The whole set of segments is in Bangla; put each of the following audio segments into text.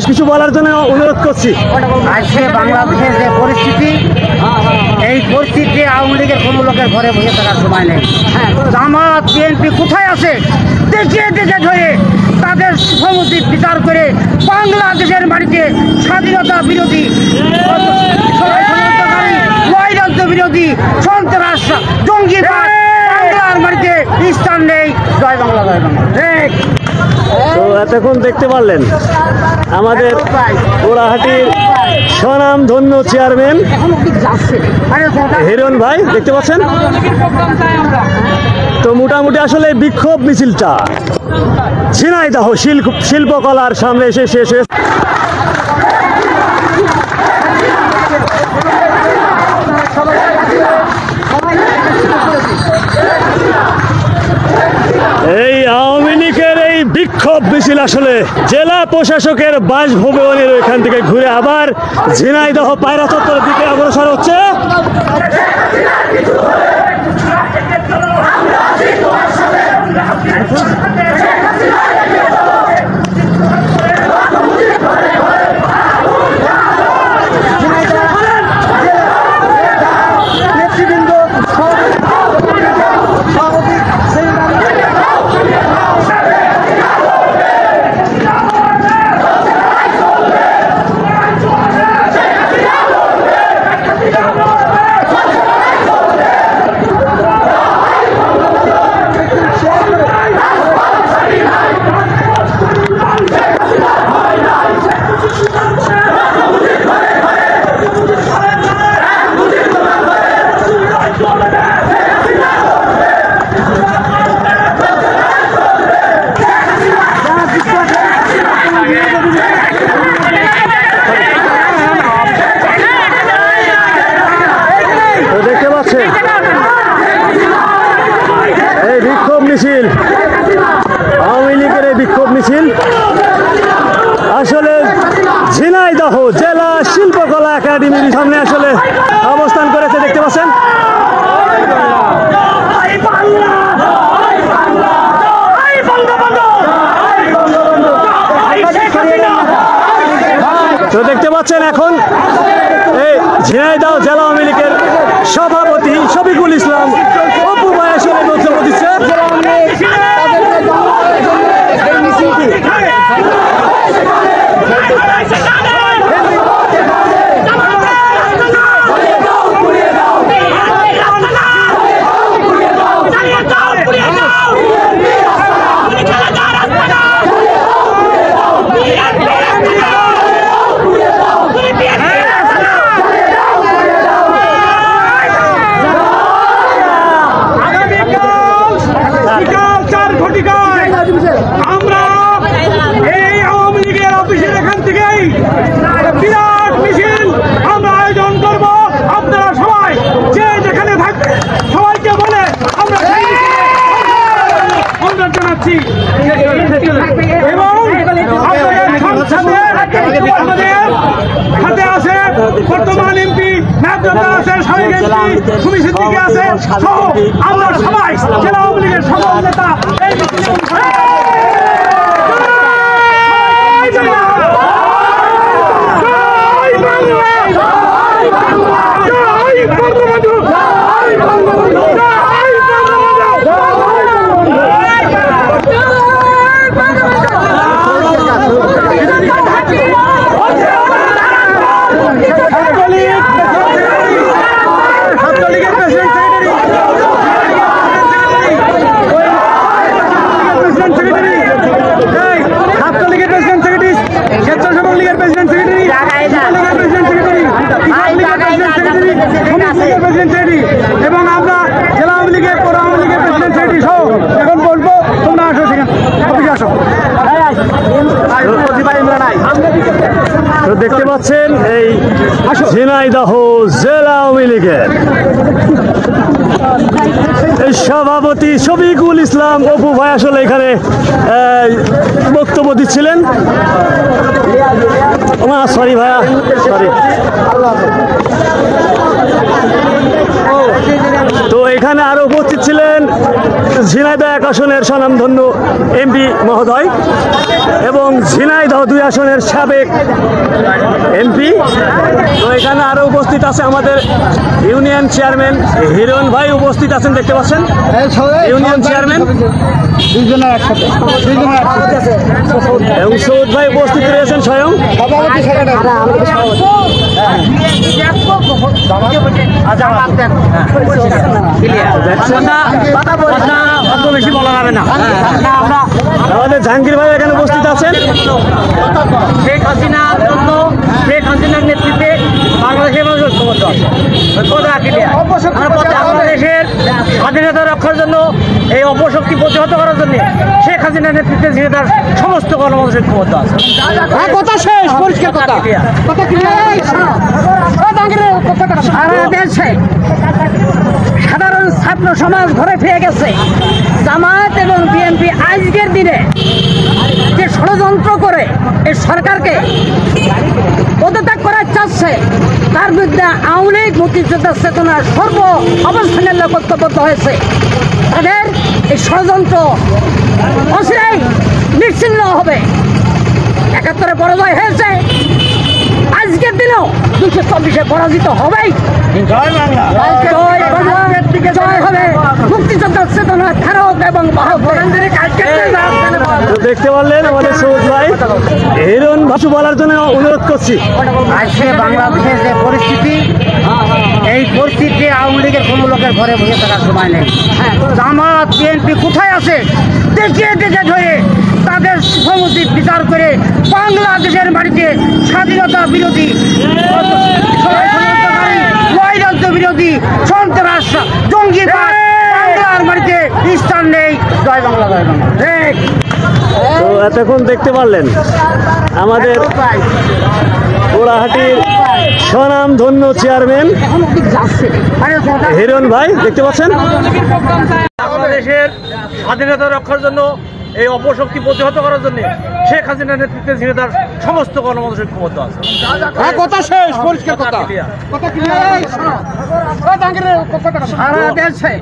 বিশেষ কিছু বলার জন্য অনুরোধ করছি। আজকে বাংলাদেশের যে পরিস্থিতি, এই পরিস্থিতিতে আওয়ামী লীগের কোনো লোকের ঘরে বসে থাকার সময় নেই। জামাত বিএনপি কোথায় আছে দেখিয়ে দেখে ধরে তাদের সমুচিত বিচার করে বাংলাদেশের মাটিতে স্বাধীনতা বিরোধী, নৈরাজ্য বিরোধী, সন্ত্রাস, জঙ্গিবাদ বাংলার মাটিতে স্থান নেই। জয় বাংলা, জয় বাংলা। তো এতক্ষণ দেখতে পারলেন আমাদের গোড়াহাটির স্বনামধন্য চেয়ারম্যান হিরণ ভাই, দেখতে পাচ্ছেন। তো মোটামুটি আসলে বিক্ষোভ মিছিলটা ঝিনাইদহ শিল্পকলার সামনে এসে শেষ হয়েছে। এই আওয়ামী লীগের এই বিক্ষোভ মিছিল আসলে জেলা প্রশাসকের বাসভবনের ওইখান থেকে ঘুরে আবার ঝিনাইদহ পায়রা চত্বরের দিকে অগ্রসর হচ্ছে। এই বিক্ষোভ মিছিল, আওয়ামী লীগের এই বিক্ষোভ মিছিল আসলে ঝিনাইদহ জেলা শিল্পকলা একাডেমির সামনে আসলে অবস্থান করেছে, দেখতে পাচ্ছেন। তো দেখতে পাচ্ছেন এখন এই ঝিনাইদহ জেলা আওয়ামী লীগের সভাপতি শফিকুল ইসলাম অপু ভাই আসলে বক্তব্য দিচ্ছে। আমরা এই আওয়ামী লীগের অফিসের এখান থেকেই বিরাট মিছিল আমরা আয়োজন করব। আপনারা সবাই যে যেখানে থাকবে সবাইকে বলে আমরা অনুরোধ জানাচ্ছি। এবং আমাদের হাতে আছে বর্তমান এমপি ন্যায্যতা আছে, সাবেক এমপি সুমি সিদ্দিকী আছে, সহ আমরা সবাই জেলা আওয়ামী লীগের সকল নেতা এই এবং আমরা জেলা আওয়ামী লীগের পৌর আওয়ামী লীগের প্রেসিডেন্ট সেক্রেটারি সহ এখন বলবো তোমরা আসো, সেখানে অফিসে আসো। তো দেখতে পাচ্ছেন এই ঝিনাইদহ জেলা আওয়ামী লীগের এই সভাপতি শফিকুল ইসলাম অপু ভাই আসলে এখানে বক্তব্য দিচ্ছিলেন। সরি ভাইয়া, সরি। তো এখানে আরো উপস্থিত ছিলেন ঝিনাইদহ 1 আসনের স্বনামধন্য এমপি মহোদয় এবং ঝিনাইদহ 2 আসনের সাবেক এমপি। তো এখানে আরো উপস্থিত আছে আমাদের ইউনিয়ন চেয়ারম্যান হিরণ ভাই উপস্থিত আছেন, দেখতে পাচ্ছেন ইউনিয়ন চেয়ারম্যান এবং সৌদ ভাই উপস্থিত রয়েছেন স্বয়ং। বেশি বলা যাবে না। আমাদের জাহাঙ্গীর ভাই এখানে উপস্থিত আছেন। শেখ হাসিনার জন্য, শেখ হাসিনার নেতৃত্বে বাংলাদেশের মানুষ ঐক্যবদ্ধ আছে। বাংলাদেশের স্বাধীনতা রক্ষার জন্য, এই অপশক্তি প্রতিহত করার জন্য শেখ হাসিনার নেতৃত্বে ঝিনাইদহের সমস্ত গণমানুষ ঐক্যবদ্ধ আছে। কথা শেষ, পরিষ্কার কথা। সারা দেশে সাধারণ ছাত্র সমাজ ঘরে ফিরে গেছে। জামায়াত এবং বিএনপি আজকের দিনে যে ষড়যন্ত্র করে এই সরকারকে পদত্যাগ করার চাচ্ছে, তার বিরুদ্ধে আওয়ামী লীগ মুক্তিযোদ্ধার চেতনা সর্ব অবস্থানের লোক ঐক্যবদ্ধ হয়েছে। তাদের এই ষড়যন্ত্র অচিরেই নিশ্চিহ্ন হবে। 71-এ পরাজয় হয়েছে, আজকের দিনেও 224-এ পরাজিত হবেই। জয় বাংলা, জয় হবে মুক্তিযোদ্ধার চেতনা ধারক এবং বাহক। দেখতে পারলেন আমাদের সৌদ ভাই হিরণ ভাষু বলার জন্য অনুরোধ করছি। আজকে বাংলাদেশের যে পরিস্থিতি, এই পরিস্থিতি আওয়ামী লীগের কোনো লোকের ঘরে বসে থাকার সময় নেই। জামাত বিএনপি কোথায় আছে দেখিয়ে দেখে ধরে তাদের সমুচিত বিচার করে বাংলাদেশের মাটিতে স্বাধীনতা বিরোধী, নৈরাজ্য বিরোধী, সন্ত্রাস, জঙ্গিবাদ বাংলার মাটিতে স্থান নেই। জয় বাংলা, জয় বাংলা। ঠিক। তো এতক্ষণ দেখতে পারলেন আমাদের পোড়াহাটির স্বনামধন্য চেয়ারম্যান হিরণ ভাই, দেখতে পাচ্ছেন বাংলাদেশের স্বাধীনতা রক্ষার জন্য, এই অপশক্তি প্রতিহত করার জন্য শেখ হাসিনার নেতৃত্বে ঝিনাইদহের সমস্ত গণমানুষ ঐক্যবদ্ধ আছে। কথা শেষ, পরিষ্কার কথা। সারা দেশে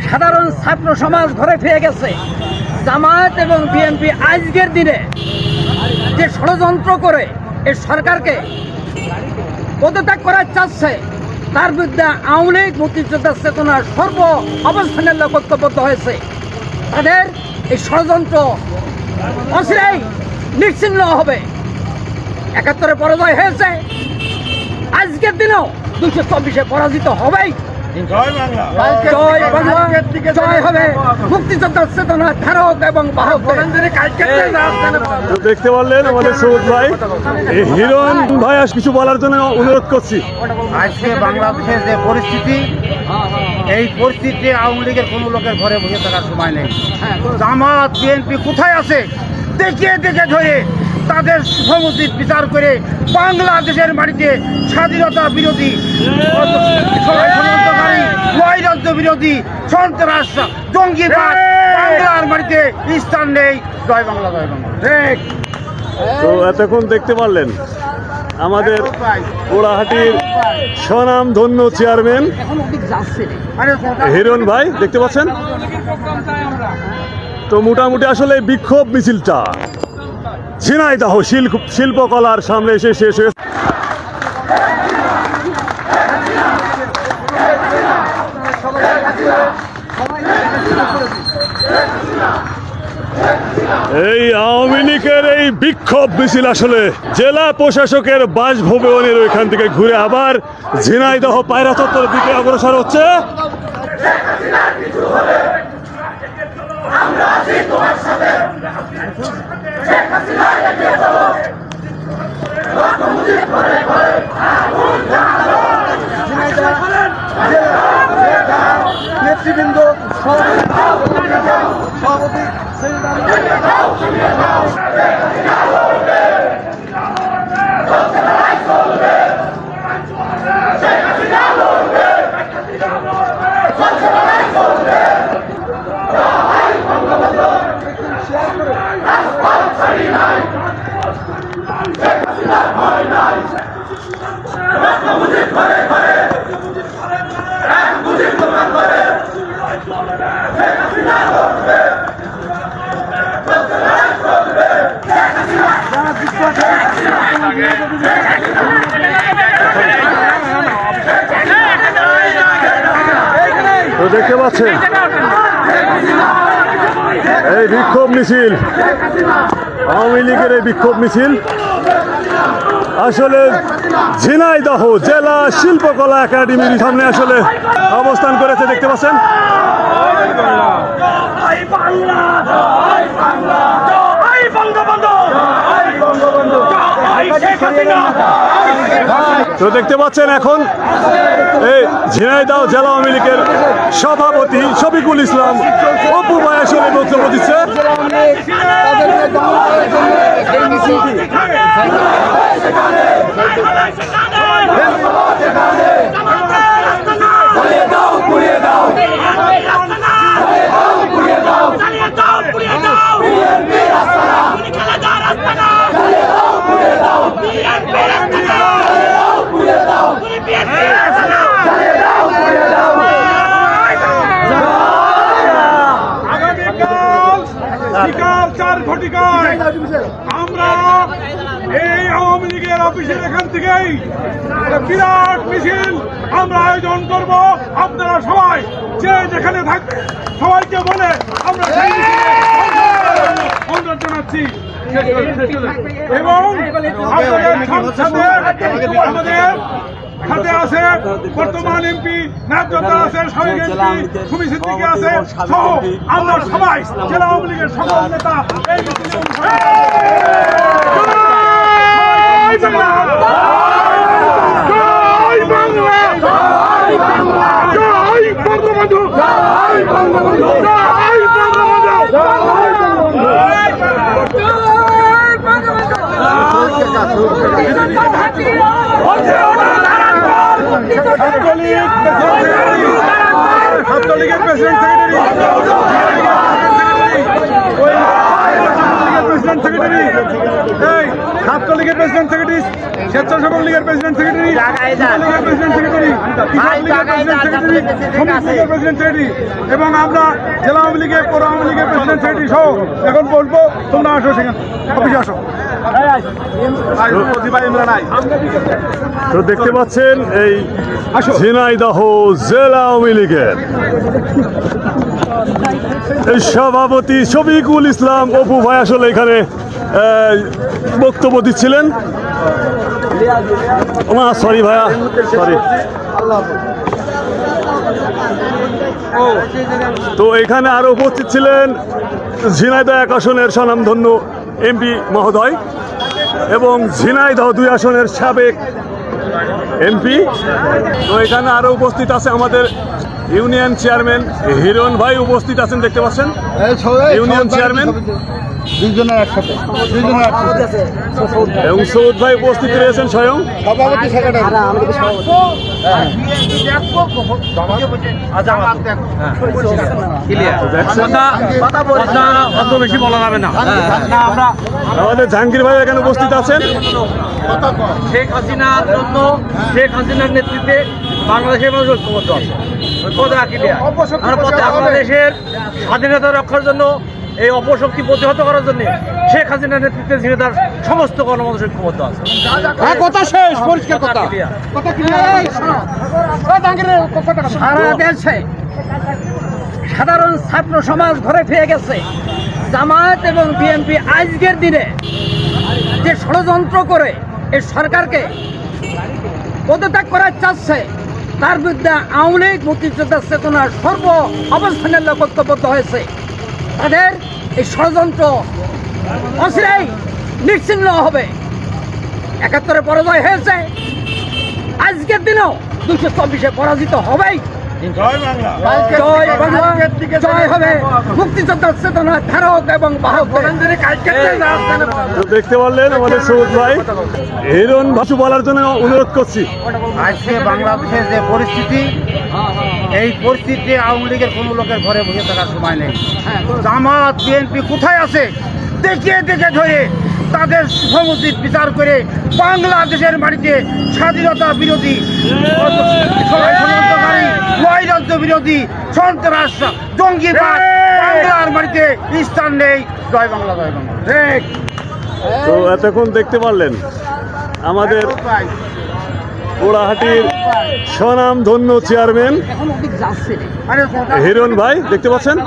সাধারণ ছাত্র সমাজ ঘরে ফিরে গেছে। জামায়াত এবং বিএনপি আজকের দিনে যে ষড়যন্ত্র করে এই সরকারকে পদত্যাগ করার চাচ্ছে, তার বিরুদ্ধে আওয়ামী লীগ মুক্তিযোদ্ধার চেতনা সর্ব অবস্থানের লোক ঐক্যবদ্ধ হয়েছে। তাদের এই ষড়যন্ত্র অচিরেই নিশ্চিহ্ন হবে। 71-এ পরাজয় হয়েছে, আজকের দিনেও 224-এ পরাজিত হবেই। জয় বাংলা, জয় হবে মুক্তিযোদ্ধার চেতনা ধারক এবং বাহক। দেখতে পারলেন আমাদের সৌদ ভাই হিরণ ভাই কিছু বলার জন্য অনুরোধ করছি। আজকে বাংলাদেশের যে পরিস্থিতি, এই পরিস্থিতি আওয়ামী লীগের কোনো লোকের ঘরে বসে থাকার সময় নেই। জামাত বিএনপি কোথায় আছে দেখিয়ে দেখে ধরে তাদের সমুচিত বিচার করে বাংলাদেশের মাটিতে স্বাধীনতা বিরোধী, নৈরাজ্য বিরোধী, সন্ত্রাস, জঙ্গিবাদ বাংলার মাটিতে স্থান নেই। জয় বাংলা, জয় বাংলা। ঠিক। তো এতক্ষণ দেখতে পারলেন আমাদের পোড়াহাটির স্বনামধন্য চেয়ারম্যান হিরণ ভাই, দেখতে পাচ্ছেন। তো মোটামুটি আসলে বিক্ষোভ মিছিলটা ঝিনাইদহ শিল্পকলার সামনে এসে শেষ হয়েছে। এই আওয়ামী লীগের এই বিক্ষোভ মিছিল আসলে জেলা প্রশাসকের বাসভবনের ওইখান থেকে ঘুরে আবার ঝিনাইদহ পায়রা চত্বরের দিকে অগ্রসর হচ্ছে। নেতৃবৃন্দ সভাপতি ঘরে ঘরে তো দেখতে পাচ্ছেন এই বিক্ষোভ মিছিল, আওয়ামী লীগের এই বিক্ষোভ মিছিল আসলে ঝিনাইদহ জেলা শিল্পকলা একাডেমির সামনে আসলে অবস্থান করেছে, দেখতে পাচ্ছেন। তো দেখতে পাচ্ছেন এখন এই ঝিনাইদহ জেলা আওয়ামী লীগের সভাপতি শফিকুল ইসলাম অপু ভাই আসলে বক্তব্য দিচ্ছে। বিকাল 4 ঘটিকায় আমরা এই আওয়ামী লীগের অফিসের এখান থেকেই একটা বিরাট মিছিল আমরা আয়োজন করব। আপনারা সবাই যে যেখানে থাকবে সবাইকে বলে আমরা সেই মিছিলে অনুরোধ জানাচ্ছি। এবং আমাদের সাথে আছে বর্তমান এমপি নাজরুল আছে, সাবেক এমপি সুমি সিদ্দিকী আছে, সহ আমরা সবাই জেলা আওয়ামী লীগের সকল নেতা এই ছাত্রলীগের প্রেসিডেন্ট সেক্রেটারি, স্বেচ্ছাসেবক লীগের প্রেসিডেন্ট সেক্রেটারি, লীগের প্রেসিডেন্ট সেক্রেটারি, প্রেসিডেন্ট সেক্রেটারি এবং আমরা জেলা আওয়ামী লীগের পৌর আওয়ামী লীগের প্রেসিডেন্ট সেক্রেটারি সহ এখন বলবো তোমরা আসো, সেখানে অফিসে আসো। তো দেখতে পাচ্ছেন এই ঝিনাইদহ জেলা আওয়ামী লীগের এই সভাপতি শফিকুল ইসলাম অপু ভাই আসলে এখানে বক্তব্য দিচ্ছিলেন। সরি ভাইয়া, সরি। তো এখানে আরো উপস্থিত ছিলেন ঝিনাইদহ 1 আসনের স্বনামধন্য এমপি মহোদয় এবং ঝিনাইদহ 2 আসনের সাবেক এমপি। তো এখানে আরো উপস্থিত আছে আমাদের ইউনিয়ন চেয়ারম্যান হিরণ ভাই উপস্থিত আছেন, দেখতে পাচ্ছেন ইউনিয়ন চেয়ারম্যান এবং সৌদ ভাই উপস্থিত রয়েছেন স্বয়ং। বেশি বলা যাবে না। আমাদের জাহাঙ্গীর ভাই এখানে উপস্থিত আছেন। শেখ হাসিনার জন্য, শেখ হাসিনার নেতৃত্বে বাংলাদেশের মানুষ ঐক্যবদ্ধ আছে। বাংলাদেশের স্বাধীনতা রক্ষার জন্য, এই অপশক্তি প্রতিহত করার জন্য শেখ হাসিনার নেতৃত্বে ঝিনাইদহের সমস্ত গণমানুষ ঐক্যবদ্ধ আছে। কথা শেষ, পরিষ্কার কথা। সারা দেশে সাধারণ ছাত্র সমাজ ঘরে ফিরে গেছে। জামায়াত এবং বিএনপি আজকের দিনে যে ষড়যন্ত্র করে এই সরকারকে পদত্যাগ করার চাচ্ছে, তার বিরুদ্ধে আওয়ামী লীগ মুক্তিযোদ্ধার চেতনার সর্ব অবস্থানের লোক ঐক্যবদ্ধ হয়েছে। তাদের এই ষড়যন্ত্র অচিরেই নিশ্চিহ্ন হবে। 71-এ পরাজয় হয়েছে, আজকের দিনেও 224-এ পরাজিত হবেই। জয় বাংলা, জয় হবে মুক্তিযোদ্ধার চেতনা ধারক এবং বাহক। দেখতে পারলেন আমাদের সৌদ ভাই, হিরণ ভাষু বলার জন্য অনুরোধ করছি। আজকে বাংলাদেশের যে পরিস্থিতি, এই পরিস্থিতিতে আওয়ামী লীগের কোনো লোকের ঘরে বসে থাকার সময় নেই। জামাত বিএনপি কোথায় আছে দেখিয়ে দেখে ধরে তাদের সমুচিত বিচার করে বাংলাদেশের মাটিতে স্বাধীনতা বিরোধী, ষড়যন্ত্রকারী, নৈরাজ্য বিরোধী, সন্ত্রাস, জঙ্গিবাদ বাংলার মাটিতে স্থান নেই। জয় বাংলা, জয় বাংলা। ঠিক। তো এতক্ষণ দেখতে পারলেন আমাদের পোড়াহাটির স্বনামধন্য চেয়ারম্যান হিরণ ভাই, দেখতে পাচ্ছেন